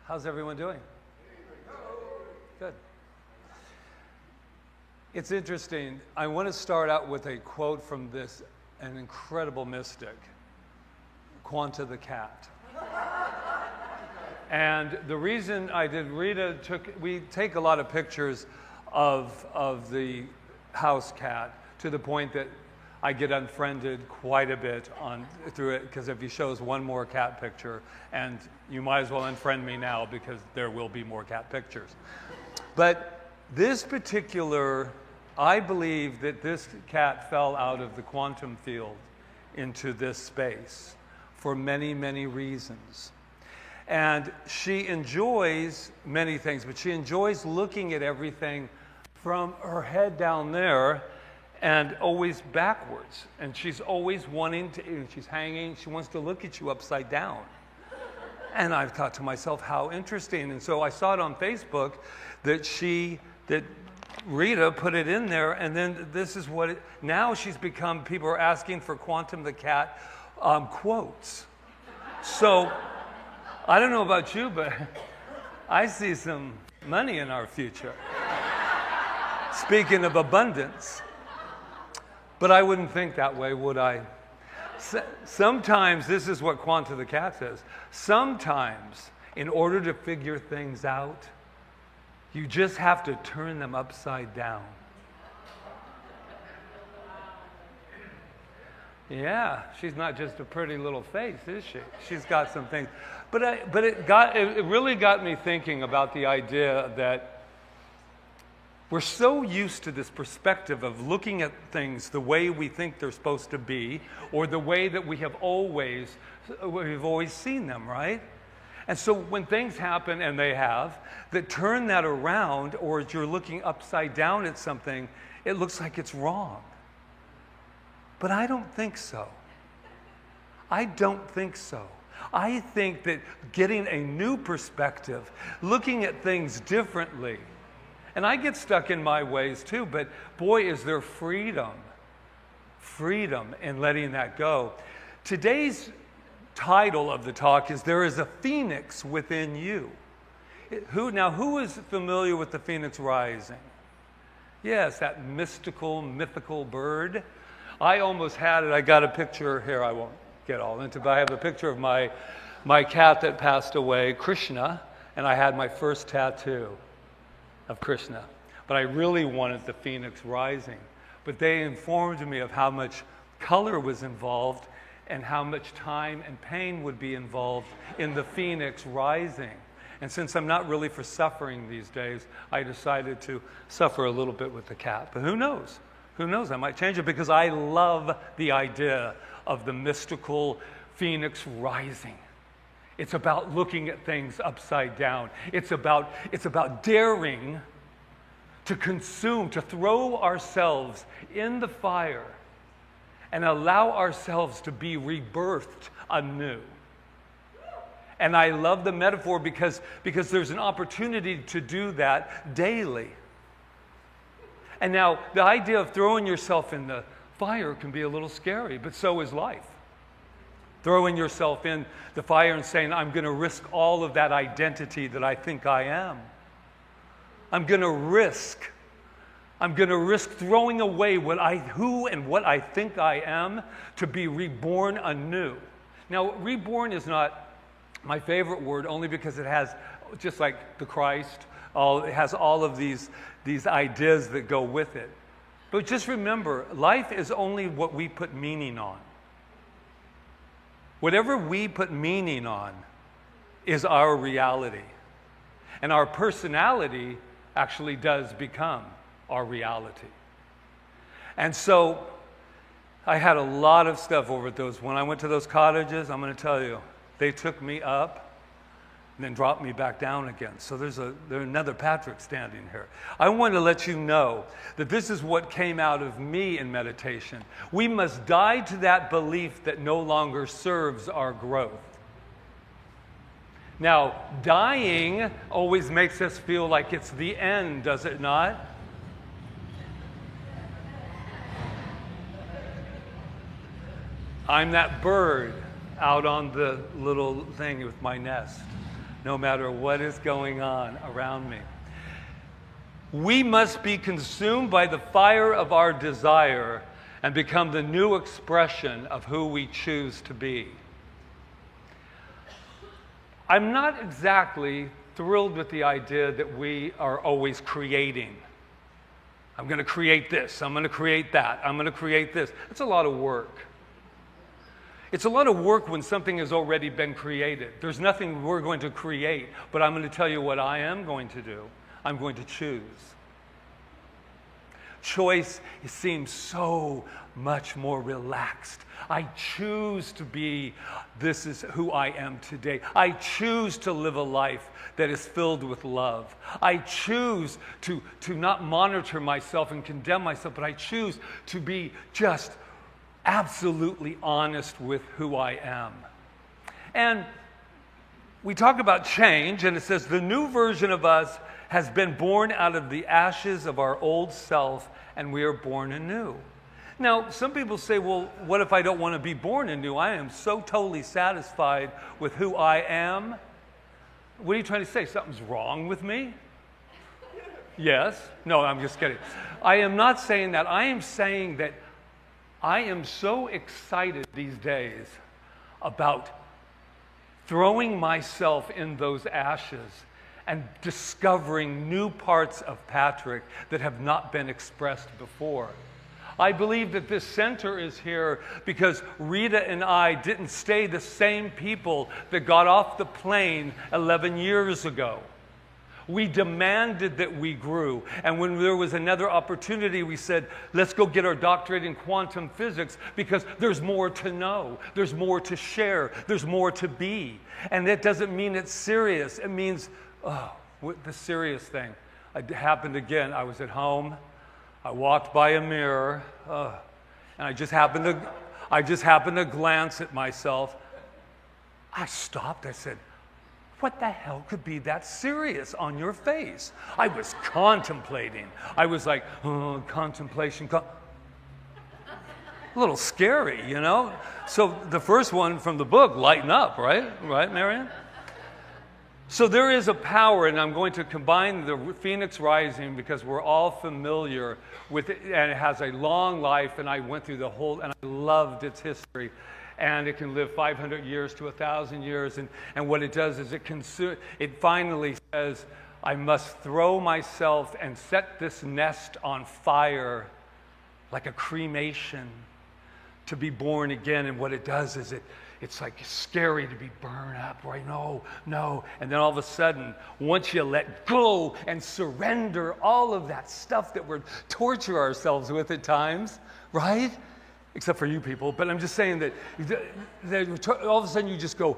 How's everyone doing? Good. It's interesting. I want to start out with a quote from an incredible mystic, Quanta the cat. And the reason I did, we take a lot of pictures of the house cat to the point that I get unfriended quite a bit through it, because if he shows one more cat picture, and you might as well unfriend me now because there will be more cat pictures. But this particular, I believe that this cat fell out of the quantum field into this space for many, many reasons. And she enjoys many things, but she enjoys looking at everything from her head down there and always backwards. And she's always wanting to, she's hanging, she wants to look at you upside down. And I've thought to myself, how interesting. And so I saw it on Facebook that Rita put it in there, and then this is what now she's become, people are asking for Quantum the Cat quotes. So I don't know about you, but I see some money in our future. Speaking of abundance. But I wouldn't think that way, would I? Sometimes, this is what Quanta the Cat says, sometimes in order to figure things out, you just have to turn them upside down. Yeah, she's not just a pretty little face, is she? She's got some things. But it really got me thinking about the idea that we're so used to this perspective of looking at things the way we think they're supposed to be, or the way that we've always seen them, right? And so when things happen, and they have, that turn that around, or as you're looking upside down at something, it looks like it's wrong. But I don't think so. I don't think so. I think that getting a new perspective, looking at things differently, and I get stuck in my ways too, but boy, is there freedom in letting that go. Today's title of the talk is There is a Phoenix Within You. Who is familiar with the Phoenix rising? Yes, that mythical bird. I almost had it. I got a picture here. I won't get all into it, but I have a picture of my cat that passed away, Krishna, and I had my first tattoo of Krishna. But I really wanted the Phoenix rising. But they informed me of how much color was involved and how much time and pain would be involved in the Phoenix rising. And since I'm not really for suffering these days, I decided to suffer a little bit with the cat. But who knows? Who knows? I might change it, because I love the idea of the mystical Phoenix rising. It's about looking at things upside down. It's about daring to consume, to throw ourselves in the fire and allow ourselves to be rebirthed anew. And I love the metaphor because there's an opportunity to do that daily. And now, the idea of throwing yourself in the fire can be a little scary, but so is life. Throwing yourself in the fire and saying, I'm going to risk all of that identity that I think I am. I'm going to risk throwing away who and what I think I am to be reborn anew. Now, reborn is not my favorite word, only because it has, just like the Christ, it has all of these ideas that go with it. But just remember, life is only what we put meaning on. Whatever we put meaning on is our reality. And our personality actually does become our reality. And so I had a lot of stuff over those. When I went to those cottages, I'm going to tell you, they took me up and then dropped me back down again. So there's another Patrick standing here. I want to let you know that this is what came out of me in meditation. We must die to that belief that no longer serves our growth. Now, dying always makes us feel like it's the end, does it not? I'm that bird out on the little thing with my nest. no matter what is going on around me. We must be consumed by the fire of our desire and become the new expression of who we choose to be. I'm not exactly thrilled with the idea that we are always creating. I'm going to create this, I'm going to create that, I'm going to create this. It's a lot of work. It's a lot of work when something has already been created. There's nothing we're going to create, but I'm going to tell you what I am going to do. I'm going to choose. Choice seems so much more relaxed. I choose to be, this is who I am today. I choose to live a life that is filled with love. I choose to not monitor myself and condemn myself, but I choose to be just absolutely honest with who I am. And we talk about change, and it says the new version of us has been born out of the ashes of our old self, and we are born anew. Now, some people say, well, what if I don't want to be born anew? I am so totally satisfied with who I am. What are you trying to say? Something's wrong with me? Yes. No, I'm just kidding. I am not saying that. I am saying that I am so excited these days about throwing myself in those ashes and discovering new parts of Patrick that have not been expressed before. I believe that this center is here because Rita and I didn't stay the same people that got off the plane 11 years ago. We demanded that we grew. And when there was another opportunity, we said, let's go get our doctorate in quantum physics because there's more to know. There's more to share. There's more to be. And that doesn't mean it's serious. It means, the serious thing. It happened again. I was at home. I walked by a mirror, and I just happened to glance at myself. I stopped. I said, what the hell could be that serious on your face? I was contemplating. I was like, contemplation. A little scary, you know? So the first one from the book, lighten up, right? Right, Marianne? So there is a power, and I'm going to combine the Phoenix Rising because we're all familiar with it, and it has a long life, and I went through the whole, and I loved its history. And it can live 500 years to 1,000 years, and what it does is it finally says, I must throw myself and set this nest on fire like a cremation to be born again. And what it does is it's like scary to be burned up, right? No. And then all of a sudden, once you let go and surrender all of that stuff that we're torture ourselves with at times, right? Except for you people, but I'm just saying that all of a sudden you just go,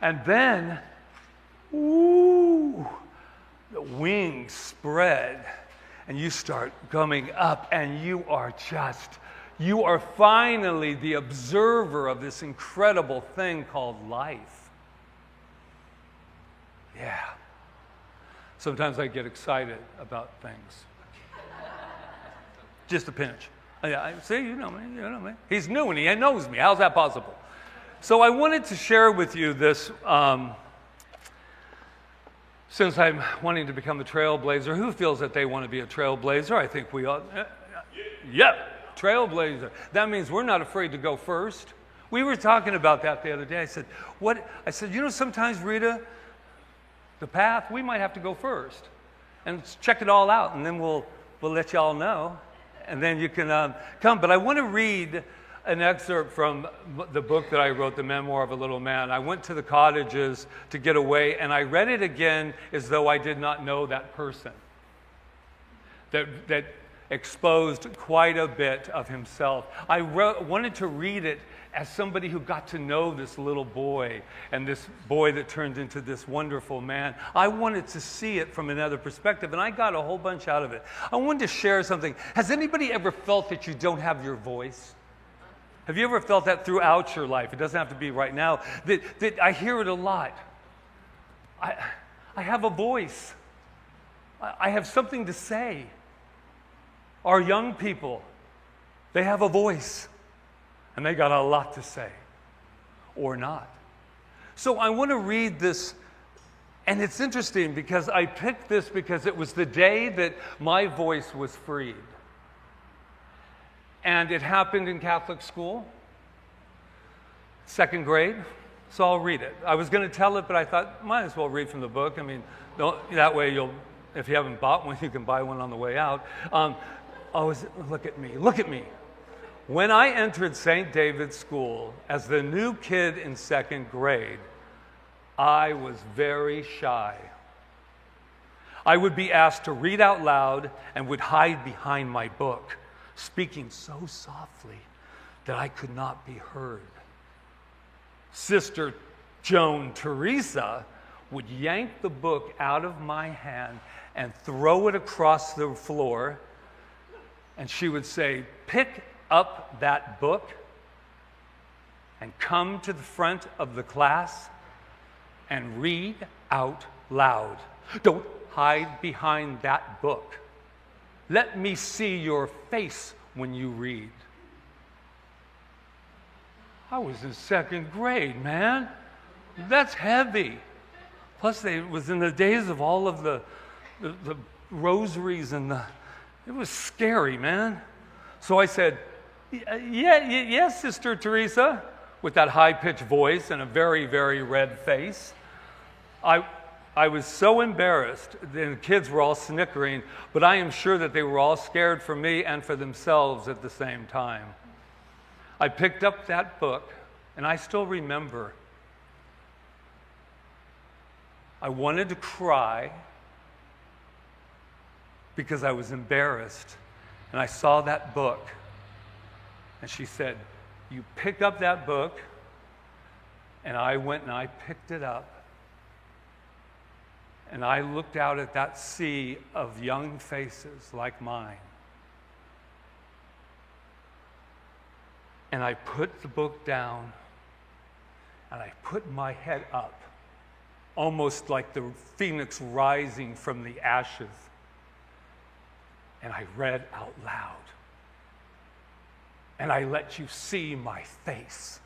and then, the wings spread, and you start coming up, and you are finally the observer of this incredible thing called life. Yeah. Sometimes I get excited about things. Just a pinch. Yeah, see, you know me. He's new and he knows me. How's that possible? So I wanted to share with you this, since I'm wanting to become a trailblazer. Who feels that they want to be a trailblazer? I think we all. Yep, trailblazer. That means we're not afraid to go first. We were talking about that the other day. I said, sometimes, Rita, the path, we might have to go first and check it all out, and then we'll let y'all know. And then you can come. But I want to read an excerpt from the book that I wrote, The Memoir of a Little Man. I went to the cottages to get away, and I read it again as though I did not know that person. That exposed quite a bit of himself. I wanted to read it as somebody who got to know this little boy and this boy that turned into this wonderful man. I wanted to see it from another perspective, and I got a whole bunch out of it. I wanted to share something. Has anybody ever felt that you don't have your voice? Have you ever felt that throughout your life? It doesn't have to be right now. That I hear it a lot. I have a voice. I have something to say. Our young people, they have a voice. And they got a lot to say, or not. So I want to read this, and it's interesting because I picked this because it was the day that my voice was freed. And it happened in Catholic school, 2nd grade, so I'll read it. I was going to tell it, but I thought, might as well read from the book. I mean, that way if you haven't bought one, you can buy one on the way out. Look at me. When I entered St. David's School as the new kid in 2nd grade, I was very shy. I would be asked to read out loud and would hide behind my book, speaking so softly that I could not be heard. Sister Joan Teresa would yank the book out of my hand and throw it across the floor, and she would say, "Pick up that book and come to the front of the class and read out loud. Don't hide behind that book. Let me see your face when you read." I was in 2nd grade, man. That's heavy. Plus, it was in the days of all of the rosaries and it was scary, man. So I said, yes, Sister Teresa, with that high-pitched voice and a very, very red face. I was so embarrassed. The kids were all snickering, but I am sure that they were all scared for me and for themselves at the same time. I picked up that book, and I still remember. I wanted to cry because I was embarrassed, and I saw that book, and she said, "You pick up that book," and I went and I picked it up. And I looked out at that sea of young faces like mine. And I put the book down, and I put my head up, almost like the phoenix rising from the ashes. And I read out loud. And I let you see my face.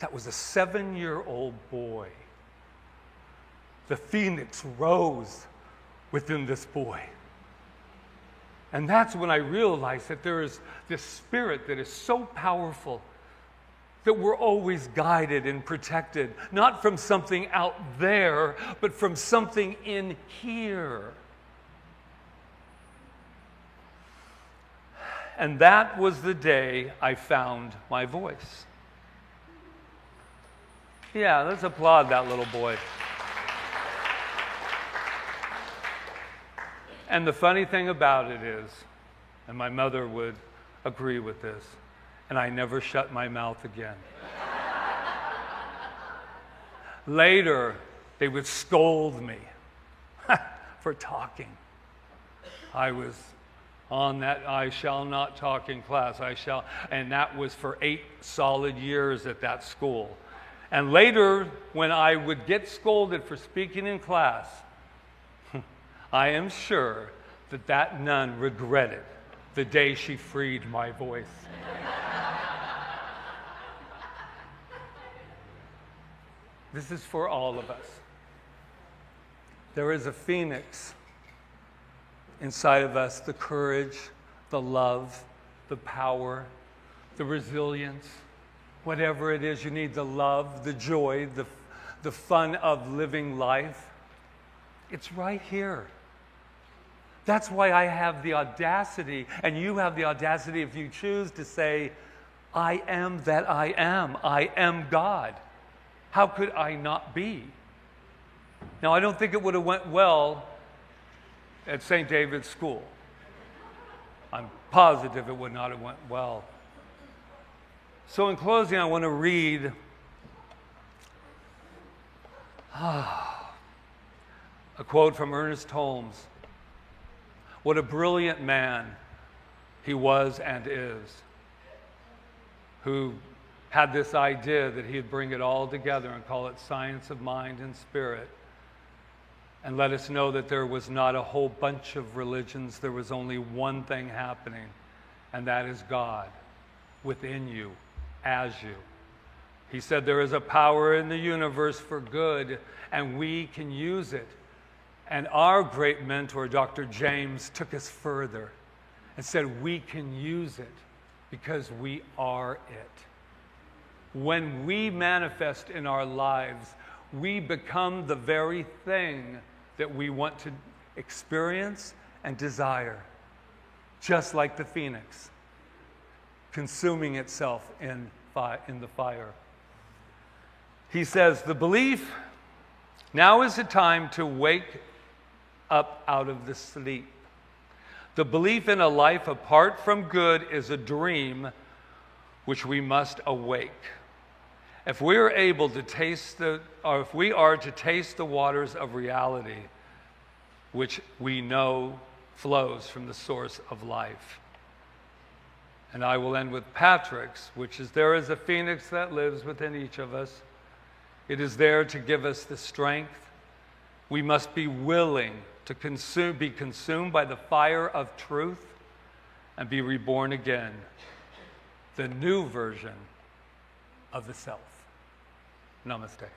That was a 7-year-old boy. The phoenix rose within this boy. And that's when I realized that there is this spirit that is so powerful that we're always guided and protected, not from something out there, but from something in here. And that was the day I found my voice. Yeah, let's applaud that little boy. And the funny thing about it is, and my mother would agree with this, and I never shut my mouth again. Later, they would scold me for talking. I was on that I shall not talk in class, and that was for 8 solid years at that school. And later, when I would get scolded for speaking in class, I am sure that that nun regretted the day she freed my voice. This is for all of us. There is a phoenix inside of us, the courage, the love, the power, the resilience, whatever it is you need, the love, the joy, the fun of living life. It's right here. That's why I have the audacity, and you have the audacity if you choose to say, I am that I am. I am God. How could I not be? Now, I don't think it would have went well at St. David's School. I'm positive it would not have went well. So in closing, I want to read a quote from Ernest Holmes. What a brilliant man he was and is, who had this idea that he'd bring it all together and call it science of mind and spirit, and let us know that there was not a whole bunch of religions. There was only one thing happening, and that is God within you, as you. He said there is a power in the universe for good, and we can use it. And our great mentor, Dr. James, took us further and said we can use it because we are it. When we manifest in our lives, we become the very thing that we want to experience and desire, just like the phoenix, consuming itself in the fire. He says, the belief, now is the time to wake up out of the sleep. The belief in a life apart from good is a dream which we must awake. If we are able to taste if we are to taste the waters of reality, which we know flows from the source of life. And I will end with Patrick's, which is, there is a phoenix that lives within each of us. It is there to give us the strength. We must be willing to be consumed by the fire of truth and be reborn again, the new version of the self. Namaste.